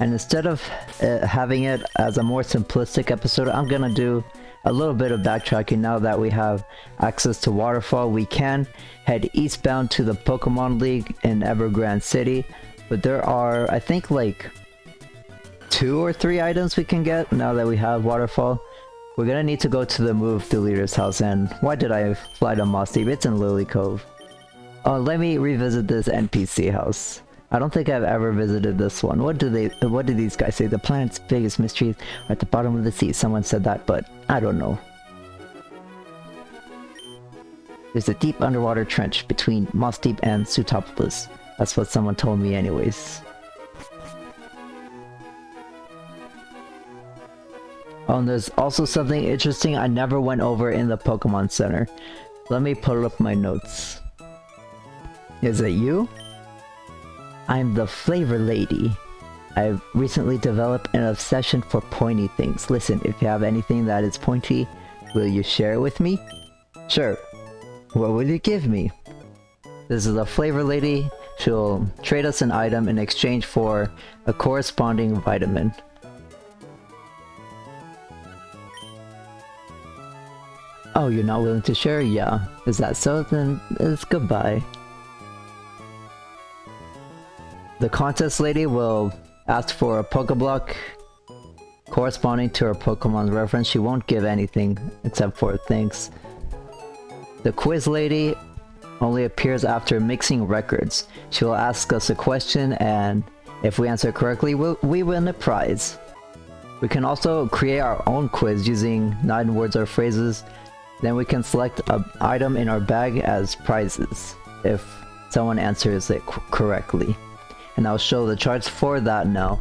And instead of having it as a more simplistic episode, I'm gonna do a little bit of backtracking. Now that we have access to Waterfall, we can head eastbound to the Pokemon League in Evergrande City, but there are, I think, like 2 or 3 items we can get now that we have Waterfall. We're gonna need to go to the Move Deleter's house, and why did I fly to Moss Deep? It's in Lily Cove. Oh, let me revisit this NPC house. I don't think I've ever visited this one. What do these guys say? The planet's biggest mysteries are at the bottom of the sea. Someone said that, but I don't know. There's a deep underwater trench between Moss Deep and Sutopolis. That's what someone told me anyways. Oh, and there's also something interesting I never went over in the Pokemon Center. Let me pull up my notes. Is it you? I'm the Flavor Lady. I've recently developed an obsession for pointy things. Listen, if you have anything that is pointy, will you share it with me? Sure. What will you give me? This is a Flavor Lady. She'll trade us an item in exchange for a corresponding vitamin. Oh, you're not willing to share? Yeah. Is that so? Then it's goodbye. The contest lady will ask for a Pokeblock corresponding to her Pokemon's reference. She won't give anything except for thanks. The quiz lady only appears after mixing records. She will ask us a question, and if we answer correctly, we win a prize. We can also create our own quiz using 9 words or phrases. Then we can select an item in our bag as prizes if someone answers it correctly. And I'll show the charts for that now.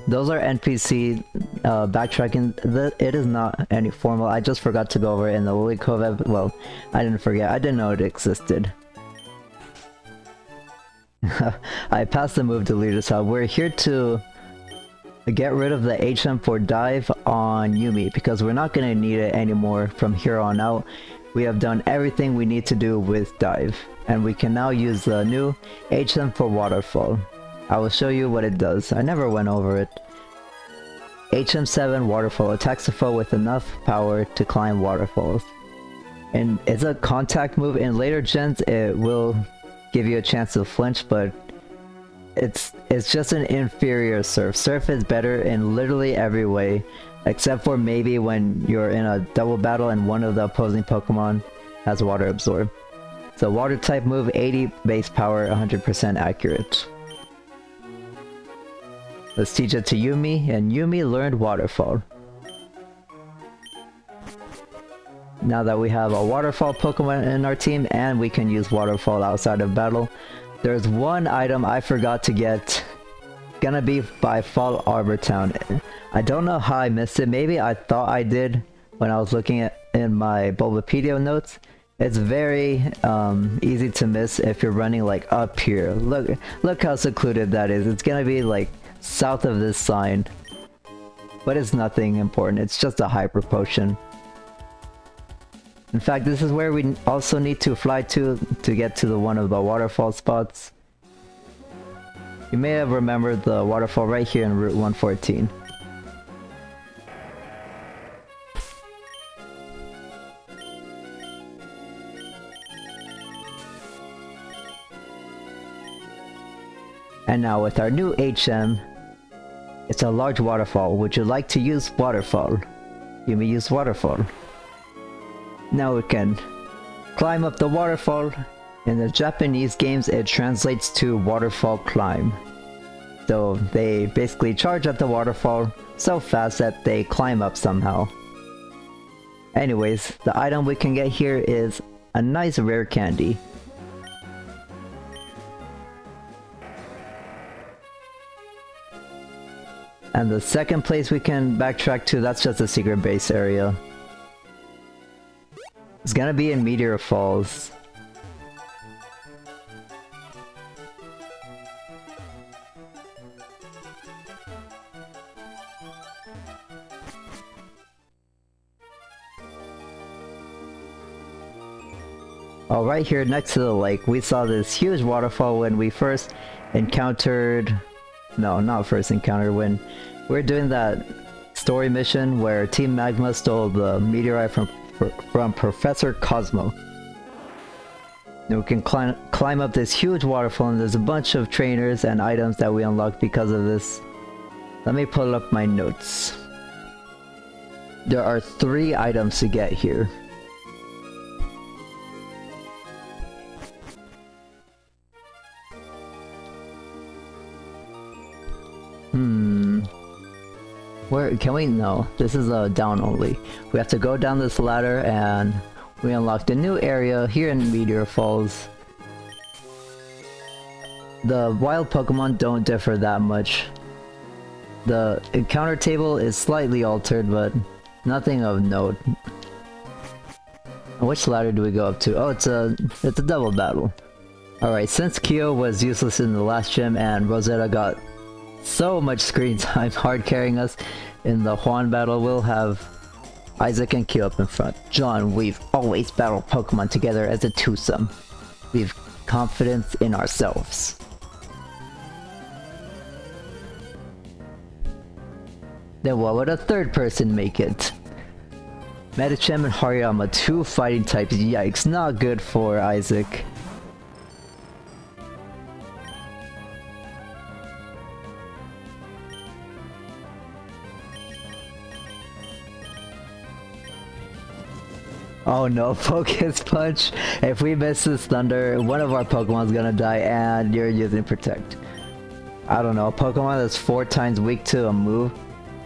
Those are NPC backtracking. It is not any formal. I just forgot to go over it in the Lily Cove. Well, I didn't forget. I didn't know it existed. I passed the Move Deleter's house. We're here to get rid of the HM for Dive on Yumi because we're not going to need it anymore from here on out. We have done everything we need to do with Dive, and we can now use the new HM for Waterfall. I will show you what it does. I never went over it. HM7 Waterfall attacks the foe with enough power to climb waterfalls. And it's a contact move. In later gens it will give you a chance to flinch, but it's just an inferior Surf. Surf is better in literally every way, except for maybe when you're in a double battle and one of the opposing Pokemon has Water Absorb. So Water type move, 80 base power, 100% accurate. Let's teach it to Yumi, and Yumi learned Waterfall. Now that we have a Waterfall Pokemon in our team and we can use Waterfall outside of battle, there's one item I forgot to get. Gonna be by Fall Arbor Town. I don't know how I missed it. Maybe I thought I did when I was looking at in my Bulbapedia notes. It's very easy to miss if you're running like up here. Look how secluded that is. It's gonna be like south of this sign. But it's nothing important. It's just a hyper potion. In fact, this is where we also need to fly to get to one of the waterfall spots. You may have remembered the waterfall right here in Route 114. And now with our new HM, it's a large waterfall. Would you like to use Waterfall? You may use Waterfall. Now we can climb up the waterfall. In the Japanese games it translates to waterfall climb. So they basically charge at the waterfall so fast that they climb up somehow. Anyways, the item we can get here is a nice rare candy. And the second place we can backtrack to, that's just a secret base area. It's gonna be in Meteor Falls. Oh, right here next to the lake, we saw this huge waterfall when we first encountered No, not first encounter, when we're doing that story mission where Team Magma stole the meteorite from Professor Cosmo. And we can climb up this huge waterfall, and there's a bunch of trainers and items that we unlocked because of this. Let me pull up my notes. There are 3 items to get here. Where can we? No, this is down only. We have to go down this ladder, and we unlocked a new area here in Meteor Falls. The wild Pokemon don't differ that much. The encounter table is slightly altered, but nothing of note. Which ladder do we go up to? Oh, it's a double battle. Alright, since Kyo was useless in the last gym and Rosetta got so much screen time hard carrying us in the Juan battle, we'll have Isaac and Kyo up in front. John, we've always battled Pokemon together as a twosome. We've confidence in ourselves. Then what would a third person make it? Medicham and Hariyama, 2 fighting types. Yikes, not good for Isaac. Oh no, Focus Punch. If we miss this Thunder, one of our Pokemon's gonna die, and you're using Protect. I don't know, a Pokemon that's 4 times weak to a move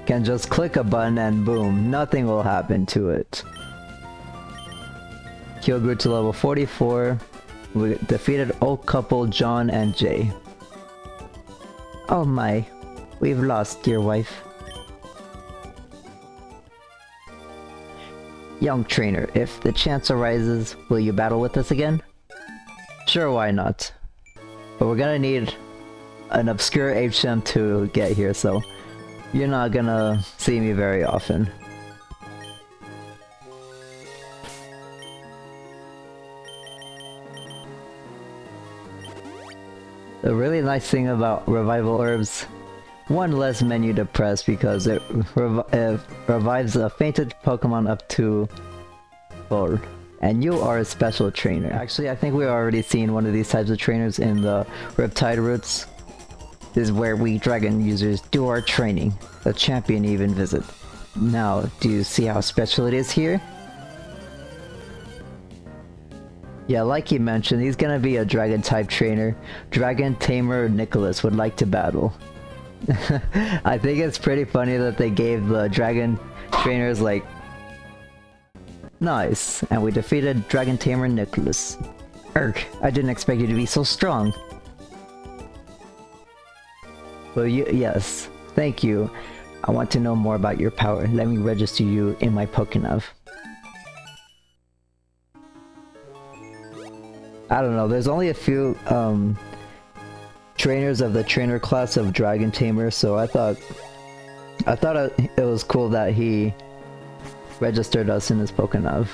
can just click a button and boom, nothing will happen to it. Kyo grew to level 44. We defeated old couple John and Jay. Oh my, we've lost, dear wife. Young trainer, if the chance arises, will you battle with us again? Sure, why not? But we're gonna need an obscure HM to get here, so you're not gonna see me very often. The really nice thing about Revival Herbs, one less menu to press because it revives a fainted Pokemon up to full. And you are a special trainer. Actually, I think we've already seen one of these types of trainers in the Riptide routes. This is where we dragon users do our training. The champion even visit. Now, do you see how special it is here? Yeah, like he mentioned, he's gonna be a dragon type trainer. Dragon Tamer Nicholas would like to battle. I think it's pretty funny that they gave the dragon trainers like... Nice, and we defeated Dragon Tamer Nicholas. Erk, I didn't expect you to be so strong. Well, yes, thank you. I want to know more about your power. Let me register you in my Pokénav. I don't know, there's only a few trainers of the trainer class of Dragon Tamer, so I thought it was cool that he registered us in his Pokénav.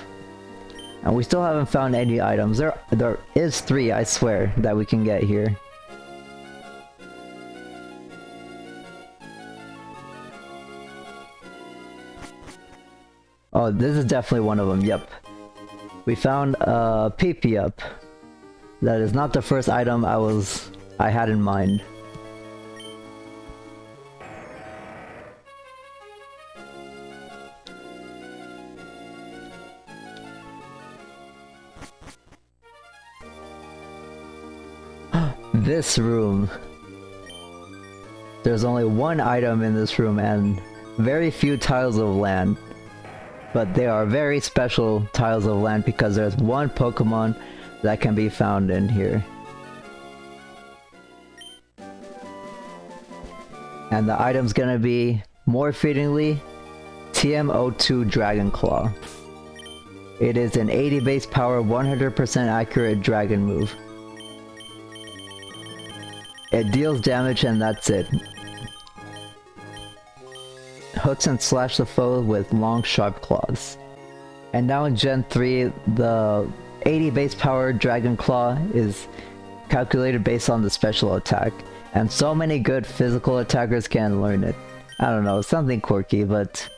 And we still haven't found any items. There is 3, I swear, that we can get here. Oh, this is definitely one of them, yep. We found a Piplup. That is not the first item I had in mind. This room. There's only one item in this room and very few tiles of land. But they are very special tiles of land because there's one Pokemon that can be found in here. And the item's gonna be, more fittingly, TM02 Dragon Claw. It is an 80 base power, 100% accurate dragon move. It deals damage and that's it. Hooks and slash the foe with long sharp claws. And now in Gen 3, the 80 base power Dragon Claw is calculated based on the special attack. And so many good physical attackers can learn it. I don't know, something quirky, but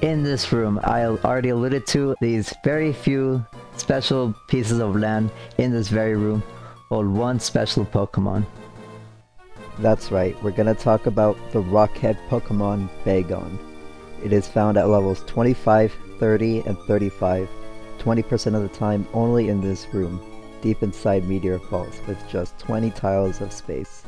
in this room, I already alluded to these very few special pieces of land in this very room hold one special Pokemon. That's right, we're gonna talk about the Rockhead Pokemon Bagon. It is found at levels 25, 30, and 35, 20% of the time only in this room, deep inside Meteor Falls, with just 20 tiles of space.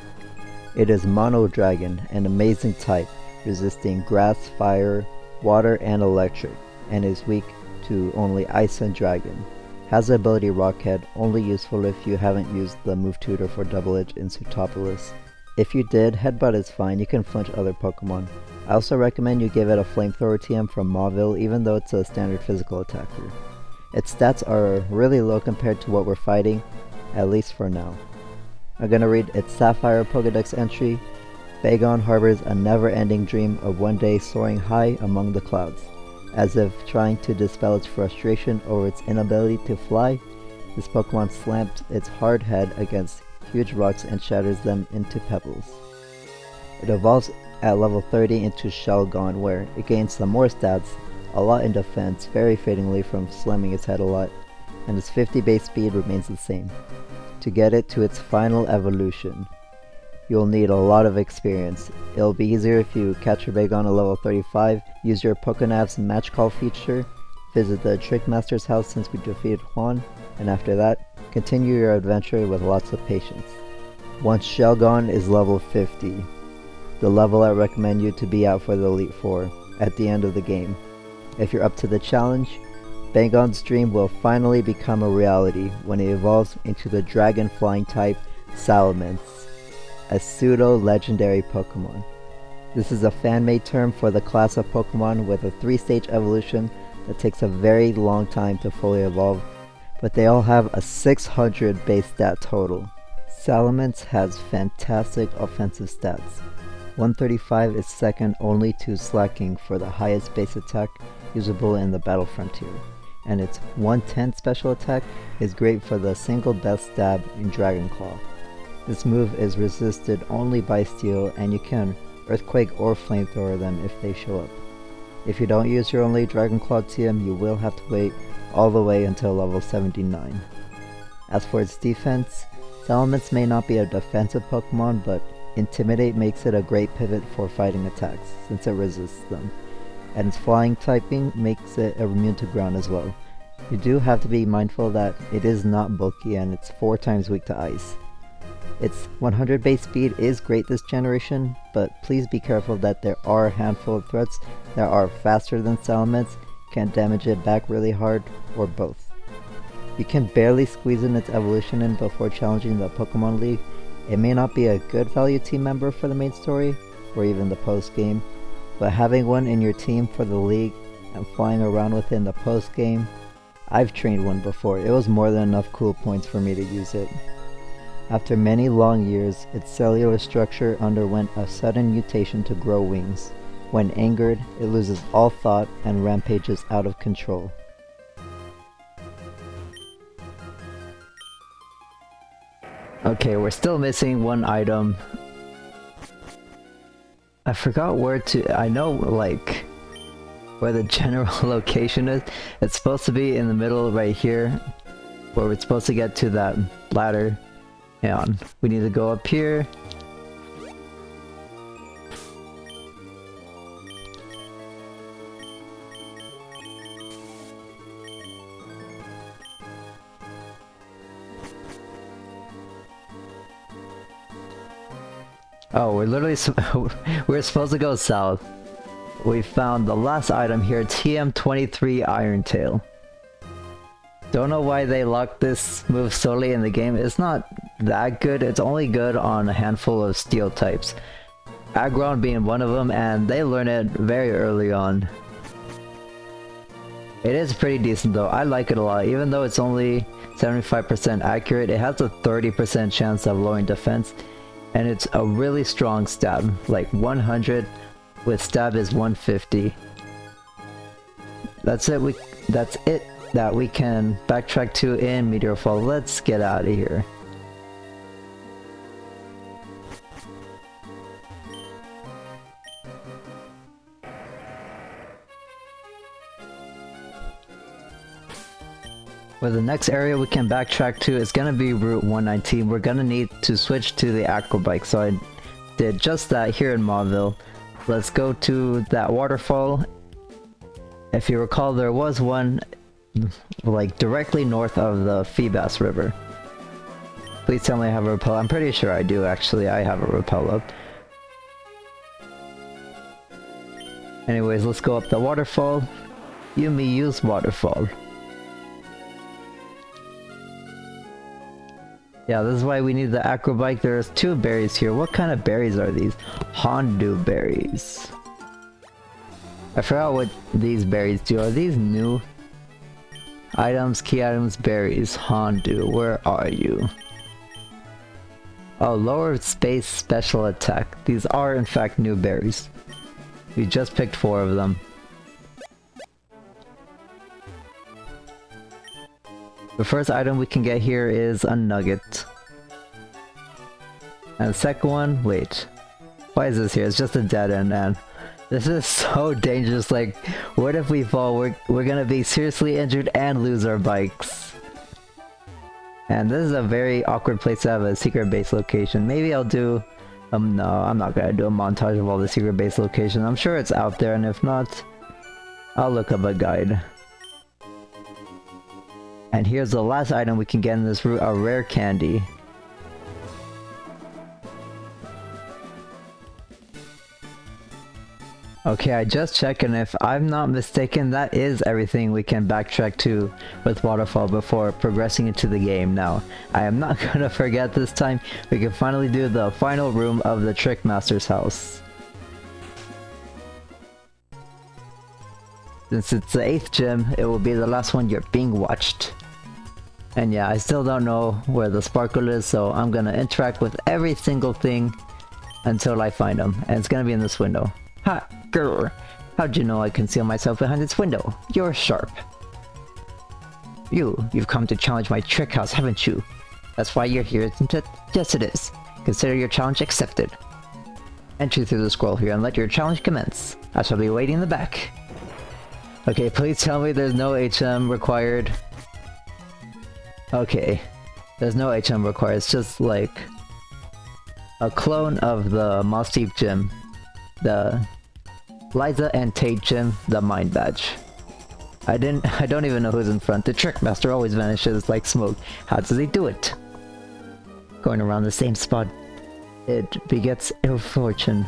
It is Mono Dragon, an amazing type, resisting grass, fire, water, and electric, and is weak to only Ice and Dragon. Has the ability Rockhead, only useful if you haven't used the move tutor for Double Edge in Sutopolis. If you did, Headbutt is fine, you can flinch other Pokemon. I also recommend you give it a Flamethrower TM from Mauville, even though it's a standard physical attacker. Its stats are really low compared to what we're fighting, at least for now. I'm gonna read its Sapphire Pokedex entry. Bagon harbors a never-ending dream of one day soaring high among the clouds. As if trying to dispel its frustration over its inability to fly, this Pokemon slams its hard head against huge rocks and shatters them into pebbles. It evolves at level 30 into Shelgon, where it gains some more stats, a lot in defense, very fittingly from slamming its head a lot, and its 50 base speed remains the same. To get it to its final evolution, you'll need a lot of experience. It'll be easier if you catch your Bagon at level 35, use your Pokénav's Match Call feature, visit the Trickmaster's house since we defeated Juan, and after that, continue your adventure with lots of patience. Once Shelgon is level 50, the level I recommend you to be at for the Elite Four, at the end of the game. If you're up to the challenge, Bagon's dream will finally become a reality when it evolves into the Dragon Flying type Salamence, a pseudo-legendary Pokemon. This is a fan-made term for the class of Pokemon with a 3-stage evolution that takes a very long time to fully evolve, but they all have a 600 base stat total. Salamence has fantastic offensive stats. 135 is second only to Slacking for the highest base attack usable in the Battle Frontier, and its 110 special attack is great for the single best stab in Dragon Claw. This move is resisted only by Steel, and you can Earthquake or Flamethrower them if they show up. If you don't use your only Dragon Claw TM, you will have to wait all the way until level 79. As for its defense, Salamence may not be a defensive Pokemon, but Intimidate makes it a great pivot for fighting attacks, since it resists them, and its flying typing makes it immune to ground as well. You do have to be mindful that it is not bulky and it's 4 times weak to ice. Its 100 base speed is great this generation, but please be careful that there are a handful of threats that are faster than Salamence, can damage it back really hard, or both. You can barely squeeze in its evolution in before challenging the Pokemon League. It may not be a good value team member for the main story, or even the post-game, but having one in your team for the league and flying around within the post-game, I've trained one before. It was more than enough cool points for me to use it. After many long years, its cellular structure underwent a sudden mutation to grow wings. When angered, it loses all thought and rampages out of control. Okay, we're still missing one item. I forgot where to... I know, like, where the general location is. It's supposed to be in the middle right here, where we're supposed to get to that ladder. Hang on, we need to go up here. Oh, we're literally we're supposed to go south. We found the last item here, TM23 Irontail. Don't know why they locked this move solely in the game. It's not that good. It's only good on a handful of steel types. Aggron being one of them, and they learn it very early on. It is pretty decent though. I like it a lot. Even though it's only 75% accurate, it has a 30% chance of lowering defense. And it's a really strong stab, like 100 with stab is 150. That's it that we can backtrack to in Meteor Fall. Let's get out of here. For the next area we can backtrack to, it's gonna be Route 119. We're gonna need to switch to the Acrobike, so I did just that here in Mauville. Let's go to that waterfall. If you recall, there was one like directly north of the Feebas River. Please tell me I have a repel. I'm pretty sure I do actually. I have a repel up. Anyways, let's go up the waterfall. You may use waterfall. Yeah, this is why we need the Acrobike. There's 2 berries here. What kind of berries are these? Hondu berries. I forgot what these berries do. Are these new? Items, key items, berries. Hondu, where are you? Oh, lower space special attack. These are in fact new berries. We just picked 4 of them. The first item we can get here is a nugget. And the second one, wait. Why is this here? It's just a dead end, man. This is so dangerous. Like, what if we fall? We're gonna be seriously injured and lose our bikes. And this is a very awkward place to have a secret base location. Maybe I'll do... no, I'm not gonna do a montage of all the secret base locations. I'm sure it's out there, and if not, I'll look up a guide. And here's the last item we can get in this route, a rare candy. Okay, I just checked, and if I'm not mistaken, that is everything we can backtrack to with Waterfall before progressing into the game. Now, I am not gonna forget this time. We can finally do the final room of the Trickmaster's house. Since it's the 8th gym, it will be the last one. You're being watched. And yeah, I still don't know where the sparkle is, so I'm gonna interact with every single thing until I find them. And it's gonna be in this window. Ha! Grr! How'd you know I conceal myself behind this window? You're sharp. You've come to challenge my trick house, haven't you? That's why you're here, isn't it? Yes, it is. Consider your challenge accepted. Enter through the scroll here and let your challenge commence. I shall be waiting in the back. Okay, please tell me there's no HM required. Okay. There's no HM required, it's just like a clone of the Moss Deep gym. The Liza and Tate gym, the Mind Badge. I don't even know who's in front. The Trickmaster always vanishes like smoke. How does he do it? Going around the same spot, it begets ill fortune.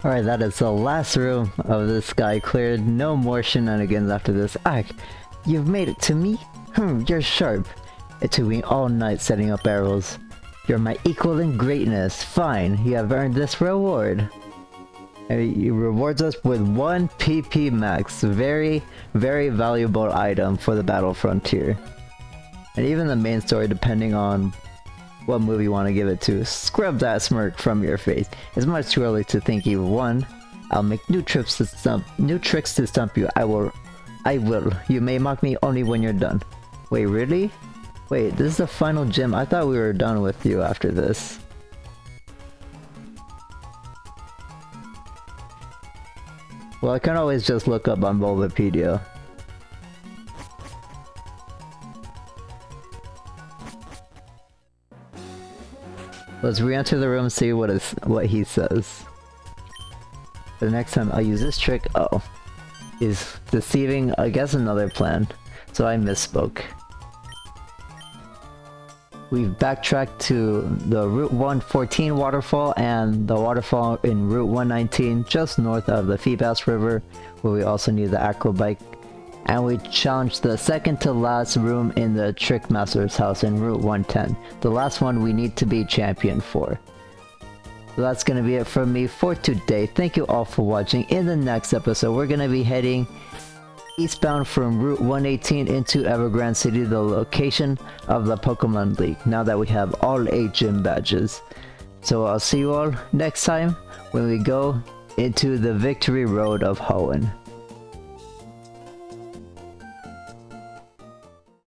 Alright, that is the last room of this guy cleared. No more shenanigans after this. Ack, you've made it to me? You're sharp. It took me all night setting up arrows. You're my equal in greatness. Fine, you have earned this reward. He rewards us with 1 PP max. Very, very valuable item for the battle frontier. And even the main story, depending on what move you want to give it to. Scrub that smirk from your face. It's much too early to think even one. I'll make new tricks to stump you. I will. You may mock me only when you're done. Wait, really? Wait, this is the final gym. I thought we were done with you after this. Well, I can always just look up on Bulbapedia. Let's re-enter the room and see what he says. The next time I'll use this trick. Oh. He's deceiving, I guess, another plan. So I misspoke. We've backtracked to the Route 114 waterfall and the waterfall in Route 119 just north of the Feebas River, where we also need the acrobike. And we challenged the second to last room in the Trickmaster's house in Route 110. The last one we need to be champion for. So that's gonna be it from me for today. Thank you all for watching. In the next episode, we're gonna be heading eastbound from Route 118 into Evergrande City, the location of the Pokemon League, now that we have all 8 gym badges. So I'll see you all next time when we go into the Victory Road of Hoenn.